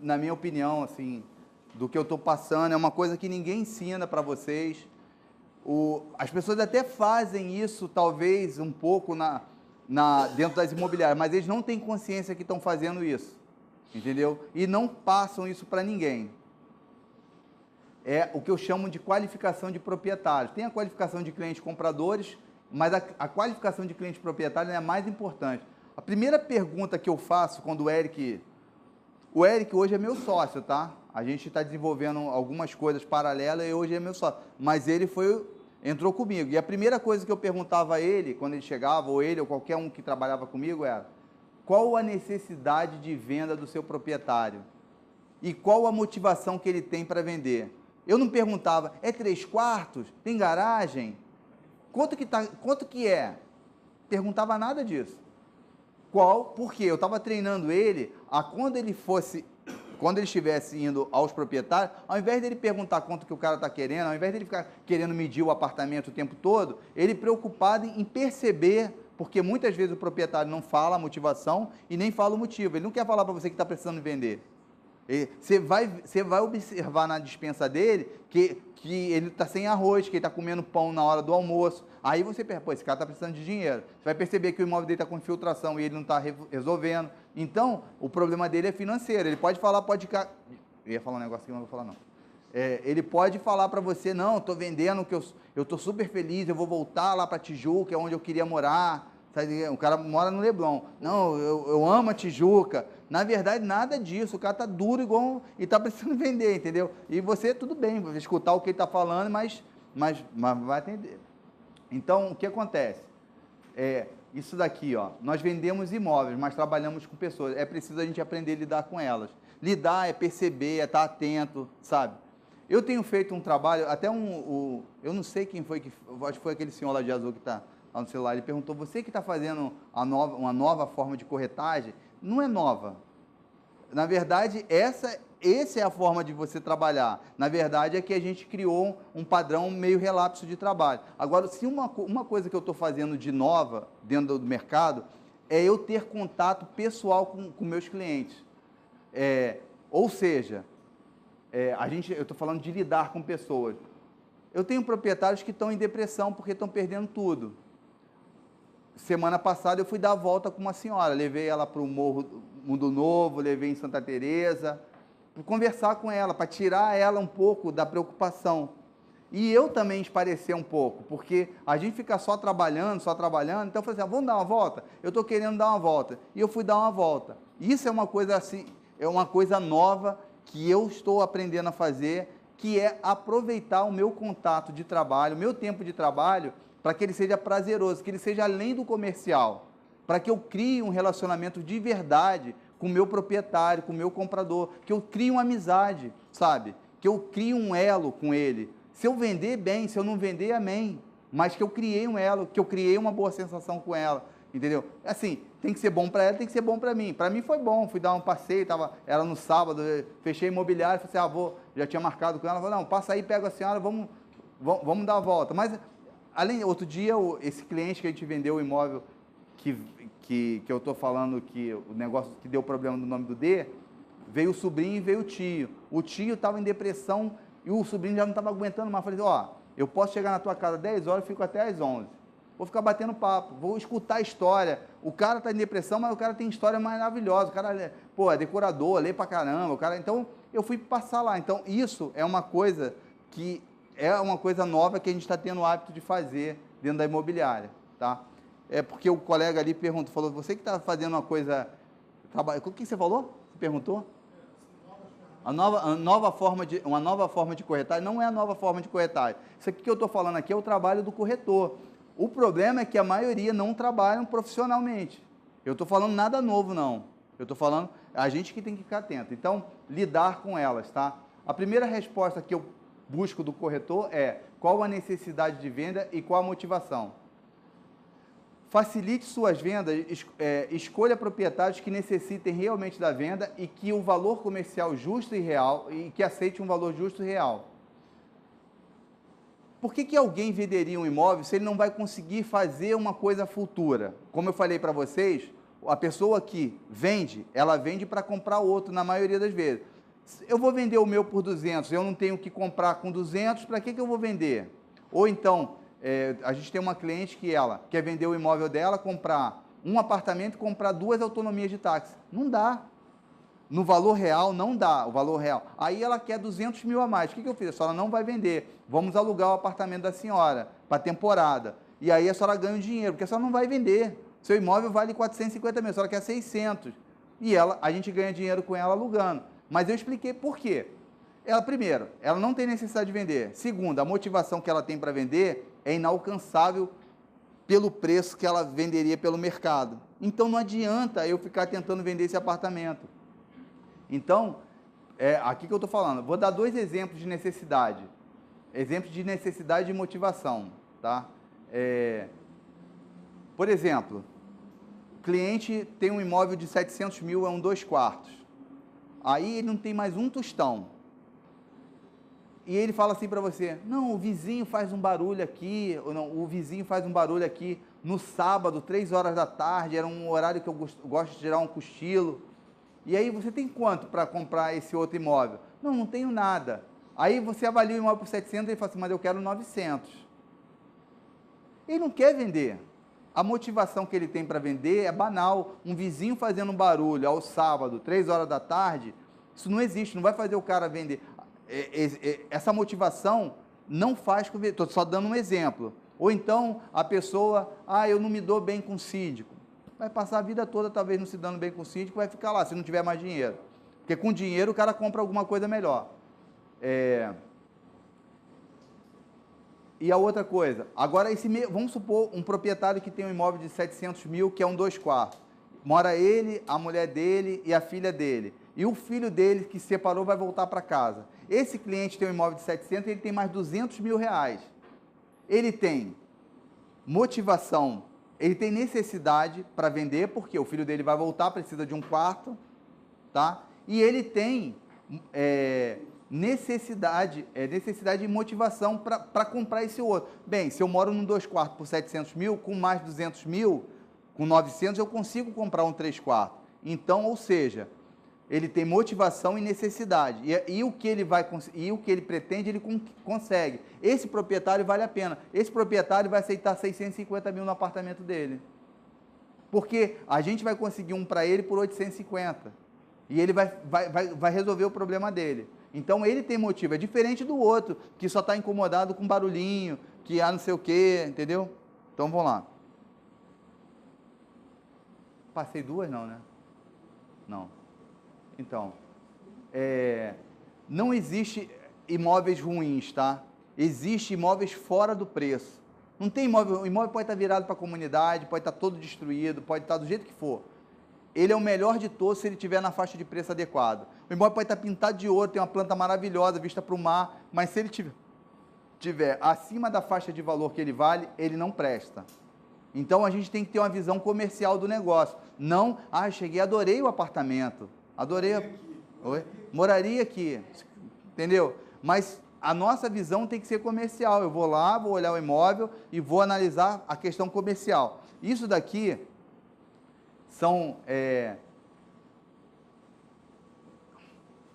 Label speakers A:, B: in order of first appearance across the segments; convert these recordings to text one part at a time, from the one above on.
A: na minha opinião, assim, do que eu estou passando, é uma coisa que ninguém ensina para vocês. As pessoas até fazem isso, talvez, um pouco dentro das imobiliárias, mas eles não têm consciência que estão fazendo isso, entendeu? E não passam isso para ninguém. É o que eu chamo de qualificação de proprietários. Tem a qualificação de clientes compradores, mas a qualificação de clientes proprietários é a mais importante. A primeira pergunta que eu faço quando o Eric hoje é meu sócio, tá? A gente está desenvolvendo algumas coisas paralelas e hoje é meu sócio. Mas ele entrou comigo. E a primeira coisa que eu perguntava a ele, quando ele chegava, ou ele, ou qualquer um que trabalhava comigo, era: qual a necessidade de venda do seu proprietário? E qual a motivação que ele tem para vender? Eu não perguntava, é 3 quartos? Tem garagem? Quanto que é? Perguntava nada disso. Por quê? Eu estava treinando ele a quando ele estivesse indo aos proprietários, ao invés dele perguntar quanto que o cara está querendo, ao invés dele ficar querendo medir o apartamento o tempo todo, ele preocupado em perceber, porque muitas vezes o proprietário não fala a motivação e nem fala o motivo. Ele não quer falar para você que está precisando vender. Você vai observar na despensa dele que ele está sem arroz, que ele está comendo pão na hora do almoço. Aí você pensa, pô, esse cara está precisando de dinheiro. Você vai perceber que o imóvel dele está com infiltração e ele não está resolvendo. Então, o problema dele é financeiro. Ele pode falar, Eu ia falar um negócio que eu não vou falar, não. Ele pode falar para você, não, estou vendendo, que eu estou super feliz, eu vou voltar lá para Tijuca, é onde eu queria morar. O cara mora no Leblon. Não, eu amo a Tijuca. Na verdade, nada disso. O cara está duro igual e está precisando vender, entendeu? E você, tudo bem, vai escutar o que ele está falando, mas vai atender. Então, o que acontece? Isso daqui, ó, nós vendemos imóveis, mas trabalhamos com pessoas. É preciso a gente aprender a lidar com elas. Lidar é perceber, é estar atento, sabe? Eu tenho feito um trabalho, até eu não sei quem foi, acho que foi aquele senhor lá de azul que está lá no celular, ele perguntou, você que está fazendo uma nova forma de corretagem? Não é nova. Na verdade, essa é a forma de você trabalhar. Na verdade, é que a gente criou um padrão meio relapso de trabalho. Agora, se uma coisa que eu estou fazendo de nova dentro do mercado, é eu ter contato pessoal com meus clientes. Ou seja, eu estou falando de lidar com pessoas. Eu tenho proprietários que estão em depressão porque estão perdendo tudo. Semana passada eu fui dar a volta com uma senhora, levei ela para o Morro Mundo Novo, levei em Santa Teresa, para conversar com ela, para tirar ela um pouco da preocupação. E eu também esparecer um pouco, porque a gente fica só trabalhando, então eu falei assim, vamos dar uma volta? Eu estou querendo dar uma volta. E eu fui dar uma volta. Isso é uma coisa assim, é uma coisa nova que eu estou aprendendo a fazer, que é aproveitar o meu contato de trabalho, o meu tempo de trabalho, para que ele seja prazeroso, que ele seja além do comercial, para que eu crie um relacionamento de verdade com o meu proprietário, com o meu comprador, que eu crie uma amizade, sabe? Que eu crie um elo com ele. Se eu vender, bem, se eu não vender, amém. Mas que eu criei um elo, que eu criei uma boa sensação com ela, entendeu? Assim, tem que ser bom para ela, tem que ser bom para mim. Para mim foi bom, fui dar um passeio, era no sábado, fechei imobiliário, falei assim, já tinha marcado com ela, falei, não, passa aí, pega a senhora, vamos dar a volta. Mas outro dia, esse cliente que a gente vendeu o imóvel, que eu estou falando que o negócio que deu problema no nome do D, veio o sobrinho e veio o tio. O tio estava em depressão e o sobrinho já não estava aguentando mais. Falei, eu posso chegar na tua casa às 10 horas, fico até às 11. Vou ficar batendo papo, vou escutar a história. O cara está em depressão, mas o cara tem história maravilhosa. O cara, é decorador, lê pra caramba. Então, eu fui passar lá. Então, isso é uma coisa nova que a gente está tendo o hábito de fazer dentro da imobiliária, tá? Porque o colega ali falou, você que está fazendo uma coisa... O que você falou? Você perguntou? Uma nova forma de corretagem não é a nova forma de corretagem. Isso aqui que eu estou falando aqui é o trabalho do corretor. O problema é que a maioria não trabalham profissionalmente. Eu estou falando nada novo, não. Eu estou falando a gente que tem que ficar atento. Então, lidar com elas, tá? A primeira resposta que eu busco do corretor é qual a necessidade de venda e qual a motivação. Facilite suas vendas, escolha proprietários que necessitem realmente da venda e que o valor comercial justo e real, e que aceite um valor justo e real. Por que alguém venderia um imóvel se ele não vai conseguir fazer uma coisa futura? Como eu falei para vocês, a pessoa que vende, ela vende para comprar outro na maioria das vezes. Eu vou vender o meu por 200, eu não tenho que comprar com 200, para que eu vou vender? Ou então, a gente tem uma cliente que ela quer vender o imóvel dela, comprar um apartamento e comprar 2 autonomias de táxi. Não dá. No valor real, não dá o valor real. Aí ela quer 200 mil a mais. O que eu fiz? A senhora não vai vender. Vamos alugar o apartamento da senhora para temporada. E aí a senhora ganha o dinheiro, porque a senhora não vai vender. Seu imóvel vale 450 mil, a senhora quer 600. E a gente ganha dinheiro com ela alugando. Mas eu expliquei por quê. Primeiro, ela não tem necessidade de vender. Segundo, a motivação que ela tem para vender é inalcançável pelo preço que ela venderia pelo mercado. Então não adianta eu ficar tentando vender esse apartamento. Então, aqui que eu estou falando, vou dar 2 exemplos de necessidade. Exemplos de necessidade e motivação, tá? Por exemplo, o cliente tem um imóvel de 700 mil, é um 2 quartos. Aí ele não tem mais um tostão. E ele fala assim para você, não, o vizinho faz um barulho aqui, ou não, o vizinho faz um barulho aqui no sábado, 3 horas da tarde, era um horário que eu gosto de tirar um cochilo. E aí você tem quanto para comprar esse outro imóvel? Não, não tenho nada. Aí você avalia o imóvel por 700 e ele fala assim, mas eu quero 900. Ele não quer vender. A motivação que ele tem para vender é banal. Um vizinho fazendo um barulho ao sábado, 3 horas da tarde, isso não existe, não vai fazer o cara vender. Essa motivação não faz com... Estou só dando um exemplo. Ou então a pessoa, eu não me dou bem com o síndico. Vai passar a vida toda talvez não se dando bem com o síndico, vai ficar lá, se não tiver mais dinheiro. Porque com dinheiro o cara compra alguma coisa melhor. E a outra coisa, agora vamos supor um proprietário que tem um imóvel de 700 mil, que é um 2 quartos. Mora ele, a mulher dele e a filha dele. E o filho dele que se separou vai voltar para casa. Esse cliente tem um imóvel de 700 e ele tem mais 200 mil reais. Ele tem motivação, ele tem necessidade para vender, porque o filho dele vai voltar, precisa de um quarto, tá? E ele tem necessidade e motivação para comprar esse outro. Bem, se eu moro num 2 quartos por 700 mil, com mais 200 mil, com 900, eu consigo comprar um 3 quartos. Então, ou seja, ele tem motivação e necessidade. E o que ele pretende, ele consegue. Esse proprietário vale a pena. Esse proprietário vai aceitar 650 mil no apartamento dele. Porque a gente vai conseguir um para ele por 850. E ele vai resolver o problema dele. Então ele tem motivo. É diferente do outro, que só está incomodado com barulhinho, que não sei o quê, entendeu? Então vamos lá. Passei 2 não, né? Não. Então, não existe imóveis ruins, tá? Existe imóveis fora do preço. Não tem imóvel, o imóvel pode estar virado para a comunidade, pode estar todo destruído, pode estar do jeito que for. Ele é o melhor de todos se ele estiver na faixa de preço adequado. O imóvel pode estar pintado de ouro, tem uma planta maravilhosa, vista para o mar, mas se ele tiver acima da faixa de valor que ele vale, ele não presta. Então, a gente tem que ter uma visão comercial do negócio. Não, cheguei, adorei o apartamento. Adorei. Oi? Moraria aqui, entendeu? Mas a nossa visão tem que ser comercial. Eu vou lá, vou olhar o imóvel e vou analisar a questão comercial. Isso daqui são...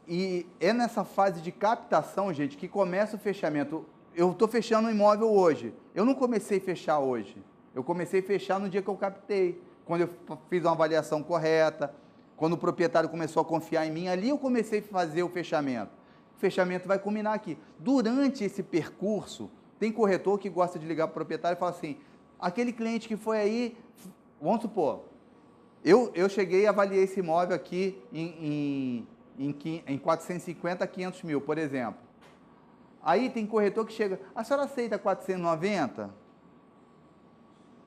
A: E é nessa fase de captação, gente, que começa o fechamento. Eu estou fechando um imóvel hoje. Eu não comecei a fechar hoje. Eu comecei a fechar no dia que eu captei. Quando eu fiz uma avaliação correta, quando o proprietário começou a confiar em mim, ali eu comecei a fazer o fechamento. O fechamento vai culminar aqui. Durante esse percurso, tem corretor que gosta de ligar para o proprietário e fala assim, aquele cliente que foi aí, vamos supor, eu cheguei e avaliei esse imóvel aqui em 450 a 500 mil, por exemplo. Aí tem corretor que chega, a senhora aceita 490?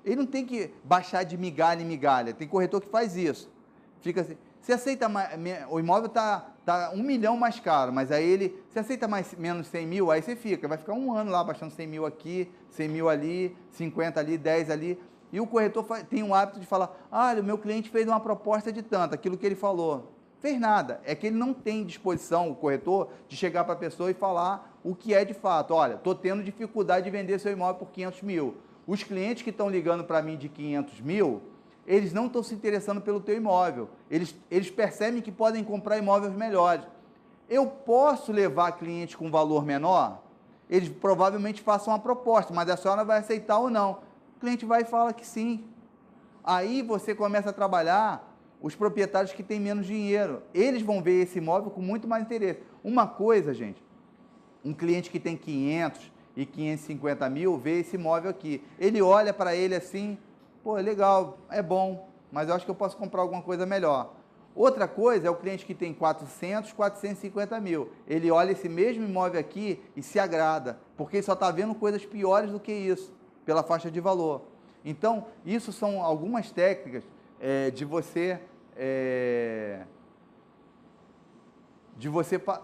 A: Ele não tem que baixar de migalha em migalha, tem corretor que faz isso. Fica assim, você aceita mais, o imóvel está 1 milhão mais caro, mas aí você aceita menos 100 mil, aí você vai ficar um ano lá baixando 100 mil aqui, 100 mil ali, 50 ali, 10 ali, e o corretor tem o hábito de falar, o meu cliente fez uma proposta de tanto, aquilo que ele falou. Fez nada, é que ele não tem disposição, o corretor, de chegar para a pessoa e falar o que é de fato. Olha, estou tendo dificuldade de vender seu imóvel por 500 mil. Os clientes que estão ligando para mim de 500 mil, eles não estão se interessando pelo teu imóvel. Eles percebem que podem comprar imóveis melhores. Eu posso levar cliente com valor menor? Eles provavelmente façam uma proposta, mas a senhora vai aceitar ou não. O cliente vai e fala que sim. Aí você começa a trabalhar os proprietários que têm menos dinheiro. Eles vão ver esse imóvel com muito mais interesse. Uma coisa, gente, um cliente que tem 500 e 550 mil vê esse imóvel aqui. Ele olha para ele assim, pô, é legal, é bom, mas eu acho que eu posso comprar alguma coisa melhor. Outra coisa é o cliente que tem 400, 450 mil. Ele olha esse mesmo imóvel aqui e se agrada, porque ele só está vendo coisas piores do que isso, pela faixa de valor. Então, isso são algumas técnicas de você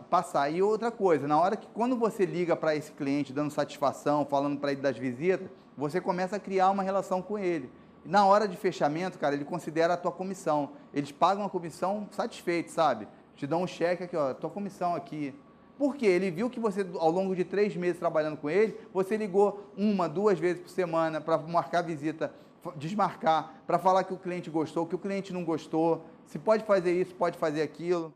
A: passar. E outra coisa, na hora que, quando você liga para esse cliente, dando satisfação, falando para ele das visitas, você começa a criar uma relação com ele. Na hora de fechamento, cara, ele considera a tua comissão. Eles pagam a comissão satisfeitos, sabe? Te dão um cheque aqui, ó, tua comissão aqui. Por quê? Ele viu que você, ao longo de 3 meses trabalhando com ele, você ligou 1, 2 vezes por semana para marcar visita, desmarcar, para falar que o cliente gostou, que o cliente não gostou, se pode fazer isso, pode fazer aquilo.